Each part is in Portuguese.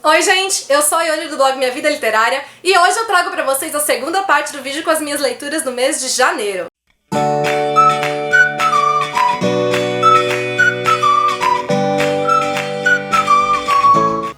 Oi gente, eu sou a Ione do blog Minha Vida Literária e hoje eu trago pra vocês a segunda parte do vídeo com as minhas leituras no mês de janeiro.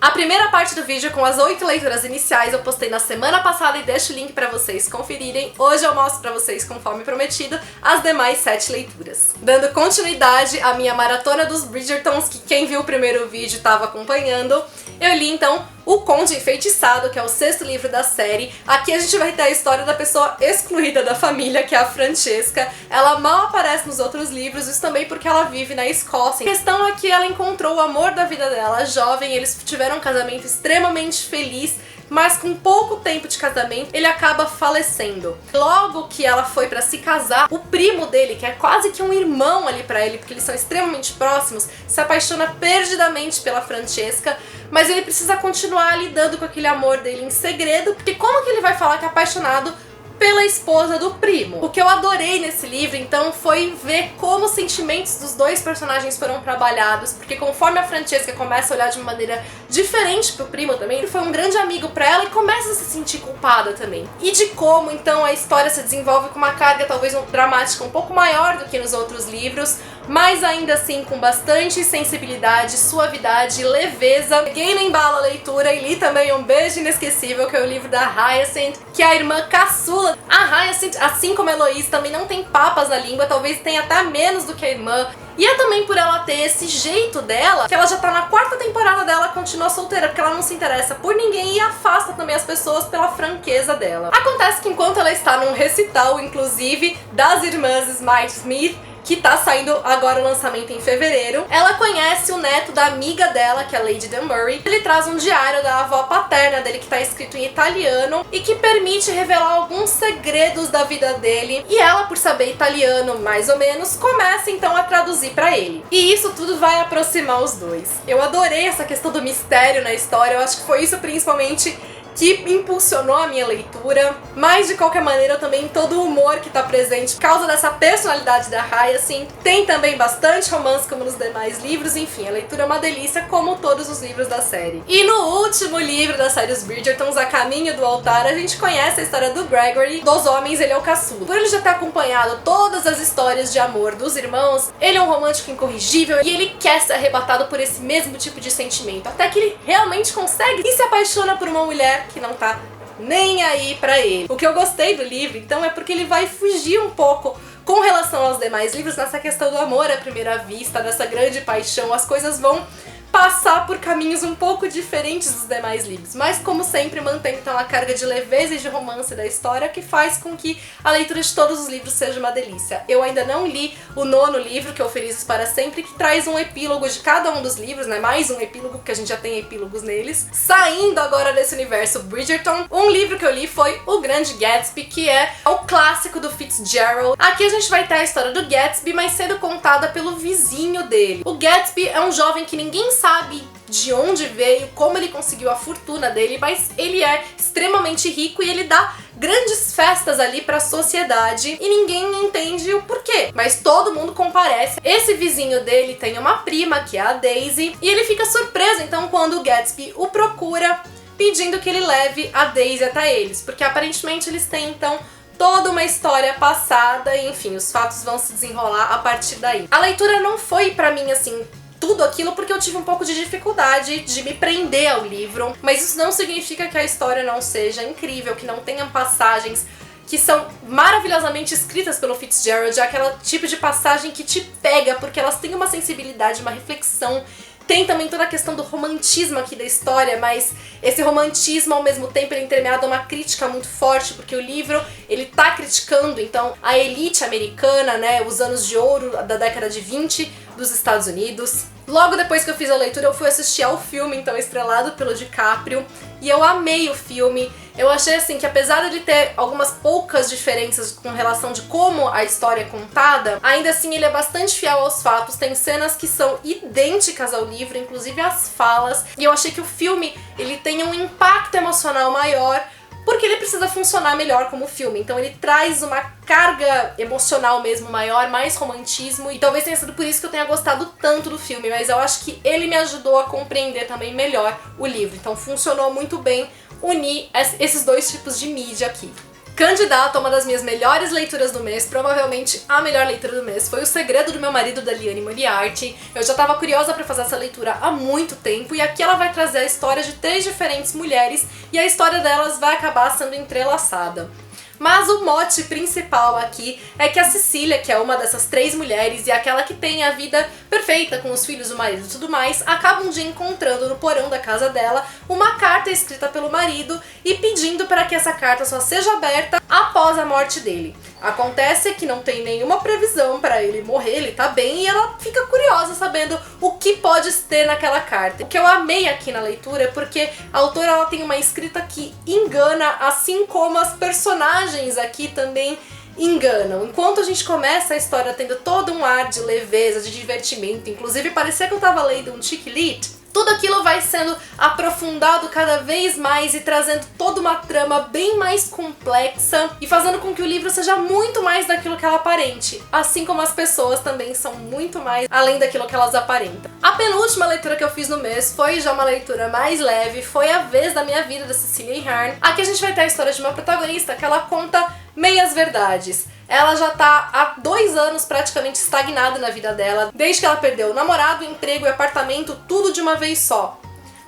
A primeira parte do vídeo com as 8 leituras iniciais eu postei na semana passada e deixo o link pra vocês conferirem. Hoje eu mostro pra vocês, conforme prometido, as demais 7 leituras. Dando continuidade à minha maratona dos Bridgertons, que quem viu o primeiro vídeo estava acompanhando, eu li então O Conde Enfeitiçado, que é o 6º livro da série. Aqui a gente vai ter a história da pessoa excluída da família, que é a Francesca. Ela mal aparece nos outros livros, isso também porque ela vive na Escócia. A questão é que ela encontrou o amor da vida dela, jovem, eles tiveram um casamento extremamente feliz, mas com pouco tempo de casamento ele acaba falecendo. Logo que ela foi pra se casar, o primo dele, que é quase que um irmão ali pra ele, porque eles são extremamente próximos, se apaixona perdidamente pela Francesca, mas ele precisa continuar lidando com aquele amor dele em segredo, porque como que ele vai falar que é apaixonado pela esposa do primo? O que eu adorei nesse livro, então, foi ver como os sentimentos dos dois personagens foram trabalhados, porque conforme a Francesca começa a olhar de uma maneira diferente pro primo também, ele foi um grande amigo pra ela e começa a se sentir culpada também. E de como, então, a história se desenvolve com uma carga talvez dramática um pouco maior do que nos outros livros, mas ainda assim com bastante sensibilidade, suavidade, leveza. Peguei no embalo a leitura e li também Um Beijo Inesquecível, que é o livro da Hyacinth, que é a irmã caçula. A Hyacinth, assim como a Heloise, também não tem papas na língua, talvez tenha até menos do que a irmã. E é também por ela ter esse jeito dela, que ela já tá na 4ª temporada dela, continua solteira, porque ela não se interessa por ninguém e afasta também as pessoas pela franqueza dela. Acontece que enquanto ela está num recital, inclusive, das irmãs Smith, que tá saindo agora o lançamento em fevereiro, ela conhece o neto da amiga dela, que é a Lady Dunbury. Ele traz um diário da avó paterna dele que tá escrito em italiano e que permite revelar alguns segredos da vida dele. E ela, por saber italiano mais ou menos, começa então a traduzir pra ele. E isso tudo vai aproximar os dois. Eu adorei essa questão do mistério na história, eu acho que foi isso principalmente que impulsionou a minha leitura, mas de qualquer maneira também todo o humor que tá presente por causa dessa personalidade da Hyacinth. Tem também bastante romance como nos demais livros, enfim, a leitura é uma delícia como todos os livros da série. E no último livro da série Os Bridgertons, A Caminho do Altar, a gente conhece a história do Gregory. Dos homens, ele é o caçula. Por ele já ter acompanhado todas as histórias de amor dos irmãos, ele é um romântico incorrigível e ele quer ser arrebatado por esse mesmo tipo de sentimento, até que ele realmente consegue e se apaixona por uma mulher que não tá nem aí pra ele. O que eu gostei do livro, então, é porque ele vai fugir um pouco com relação aos demais livros nessa questão do amor à primeira vista, dessa grande paixão. As coisas vão passar por caminhos um pouco diferentes dos demais livros, mas como sempre mantém então a carga de leveza e de romance da história, que faz com que a leitura de todos os livros seja uma delícia. Eu ainda não li o 9º livro, que é o Felizes para Sempre, que traz um epílogo de cada um dos livros, né? Mais um epílogo, porque a gente já tem epílogos neles. Saindo agora desse universo Bridgerton, um livro que eu li foi O Grande Gatsby, que é o clássico do Fitzgerald. Aqui a gente vai ter a história do Gatsby, mas sendo contada pelo vizinho dele. O Gatsby é um jovem que ninguém sabe de onde veio, como ele conseguiu a fortuna dele, mas ele é extremamente rico e ele dá grandes festas ali pra sociedade e ninguém entende o porquê, mas todo mundo comparece. Esse vizinho dele tem uma prima, que é a Daisy, e ele fica surpreso então quando o Gatsby o procura pedindo que ele leve a Daisy até eles, porque aparentemente eles têm então toda uma história passada e enfim, os fatos vão se desenrolar a partir daí. A leitura não foi pra mim assim tudo aquilo, porque eu tive um pouco de dificuldade de me prender ao livro, mas isso não significa que a história não seja incrível, que não tenham passagens que são maravilhosamente escritas pelo Fitzgerald, é aquela tipo de passagem que te pega, porque elas têm uma sensibilidade, uma reflexão. Tem também toda a questão do romantismo aqui da história, mas esse romantismo ao mesmo tempo ele é entremeado a uma crítica muito forte, porque o livro ele tá criticando então a elite americana, né, os anos de ouro da década de 20 dos Estados Unidos. Logo depois que eu fiz a leitura eu fui assistir ao filme, então estrelado pelo DiCaprio, e eu amei o filme. Eu achei assim que apesar de ele ter algumas poucas diferenças com relação de como a história é contada, ainda assim ele é bastante fiel aos fatos, tem cenas que são idênticas ao livro, inclusive as falas, e eu achei que o filme ele tem um impacto emocional maior porque ele precisa funcionar melhor como filme. Então ele traz uma carga emocional mesmo maior, mais romantismo, e talvez tenha sido por isso que eu tenha gostado tanto do filme, mas eu acho que ele me ajudou a compreender também melhor o livro. Então funcionou muito bem unir esses dois tipos de mídia aqui. Candidato a uma das minhas melhores leituras do mês, provavelmente a melhor leitura do mês, foi O Segredo do Meu Marido, da Liane Moriarty. Eu já estava curiosa para fazer essa leitura há muito tempo, e aqui ela vai trazer a história de 3 diferentes mulheres, e a história delas vai acabar sendo entrelaçada. Mas o mote principal aqui é que a Cecília, que é uma dessas 3 mulheres e aquela que tem a vida perfeita com os filhos, o marido e tudo mais, acaba um dia encontrando no porão da casa dela uma carta escrita pelo marido e pedindo para que essa carta só seja aberta após a morte dele. Acontece que não tem nenhuma previsão para ele morrer, ele tá bem, e ela fica curiosa sabendo o que pode ter naquela carta. O que eu amei aqui na leitura é porque a autora ela tem uma escrita que engana, assim como as personagens aqui também enganam. Enquanto a gente começa a história tendo todo um ar de leveza, de divertimento, inclusive parecia que eu tava lendo um chick lit, tudo aquilo vai sendo aprofundado cada vez mais e trazendo toda uma trama bem mais complexa e fazendo com que o livro seja muito mais daquilo que ela aparente, assim como as pessoas também são muito mais além daquilo que elas aparentam. A penúltima leitura que eu fiz no mês foi já uma leitura mais leve, foi A Vez da Minha Vida, da Cecília Ahern. Aqui a gente vai ter a história de uma protagonista que ela conta meias verdades. Ela já tá há 2 anos praticamente estagnada na vida dela, desde que ela perdeu o namorado, o emprego e o apartamento, tudo de uma vez só.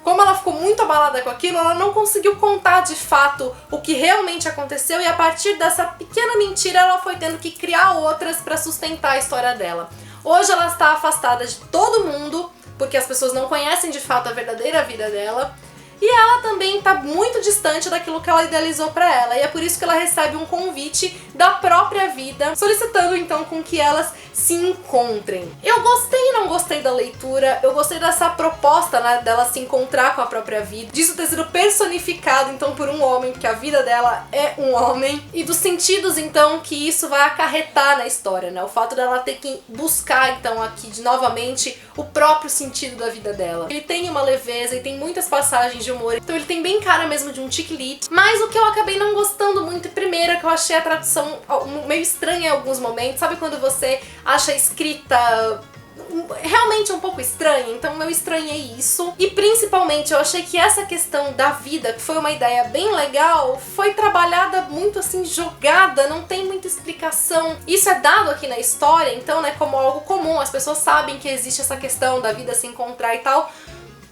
Como ela ficou muito abalada com aquilo, ela não conseguiu contar de fato o que realmente aconteceu, e a partir dessa pequena mentira ela foi tendo que criar outras para sustentar a história dela. Hoje ela está afastada de todo mundo, porque as pessoas não conhecem de fato a verdadeira vida dela. E ela também está muito distante daquilo que ela idealizou para ela, e é por isso que ela recebe um convite da própria vida, solicitando então com que elas se encontrem. Eu gostei e não gostei da leitura, eu gostei dessa proposta, né, dela se encontrar com a própria vida, disso ter sido personificado então por um homem, porque a vida dela é um homem, e dos sentidos então que isso vai acarretar na história, né, o fato dela ter que buscar então aqui novamente o próprio sentido da vida dela. Ele tem uma leveza e tem muitas passagens de humor, então ele tem bem cara mesmo de um chick lit, mas o que eu acabei não gostando muito, primeiro, é que eu achei a tradução meio estranha em alguns momentos, sabe quando você acha a escrita realmente um pouco estranha? Então eu estranhei isso, e principalmente eu achei que essa questão da vida, que foi uma ideia bem legal, foi trabalhada muito assim, jogada, não tem muita explicação. Isso é dado aqui na história, então, né, como algo comum, as pessoas sabem que existe essa questão da vida se encontrar e tal,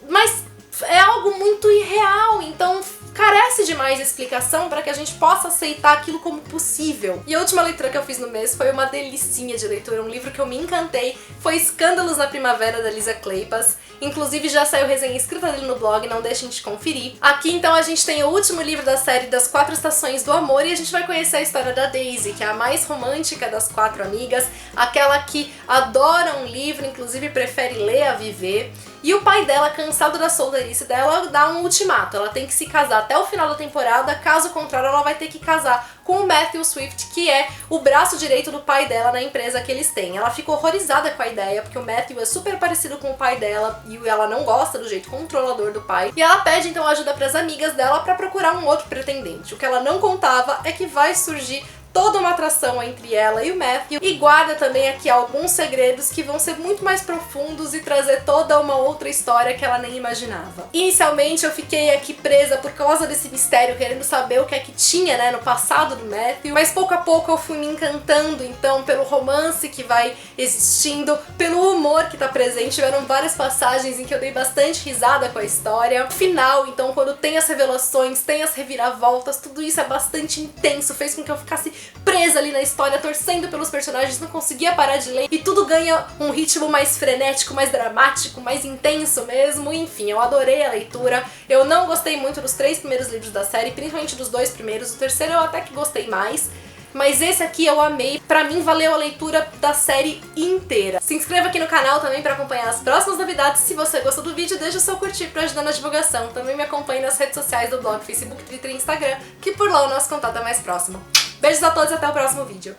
mas é algo muito irreal, então carece de mais explicação para que a gente possa aceitar aquilo como possível. E a última leitura que eu fiz no mês foi uma delicinha de leitura, um livro que eu me encantei, foi Escândalos na Primavera, da Lisa Kleypas. Inclusive já saiu resenha escrita dele no blog, não deixem de conferir. Aqui então a gente tem o último livro da série das 4 Estações do Amor, e a gente vai conhecer a história da Daisy, que é a mais romântica das 4 amigas, aquela que adora um livro, inclusive prefere ler a viver. E o pai dela, cansado da solteirice dela, dá um ultimato. Ela tem que se casar até o final da temporada, caso contrário ela vai ter que casar com o Matthew Swift, que é o braço direito do pai dela na empresa que eles têm. Ela ficou horrorizada com a ideia, porque o Matthew é super parecido com o pai dela e ela não gosta do jeito controlador do pai. E ela pede então ajuda para as amigas dela para procurar um outro pretendente. O que ela não contava é que vai surgir toda uma atração entre ela e o Matthew, e guarda também aqui alguns segredos que vão ser muito mais profundos e trazer toda uma outra história que ela nem imaginava. Inicialmente eu fiquei aqui presa por causa desse mistério, querendo saber o que é que tinha, né, no passado do Matthew, mas pouco a pouco eu fui me encantando então pelo romance que vai existindo, pelo humor que tá presente. Tiveram várias passagens em que eu dei bastante risada com a história. No final, então, quando tem as revelações, tem as reviravoltas, tudo isso é bastante intenso, fez com que eu ficasse presa ali na história, torcendo pelos personagens, não conseguia parar de ler, e tudo ganha um ritmo mais frenético, mais dramático, mais intenso mesmo. Enfim, eu adorei a leitura. Eu não gostei muito dos 3 primeiros livros da série, principalmente dos 2 primeiros, o terceiro eu até que gostei mais, mas esse aqui eu amei. Pra mim valeu a leitura da série inteira. Se inscreva aqui no canal também pra acompanhar as próximas novidades. Se você gostou do vídeo, deixa o seu curtir pra ajudar na divulgação. Também me acompanhe nas redes sociais do blog, Facebook, Twitter e Instagram, que por lá o nosso contato é mais próximo. Beijos a todos e até o próximo vídeo.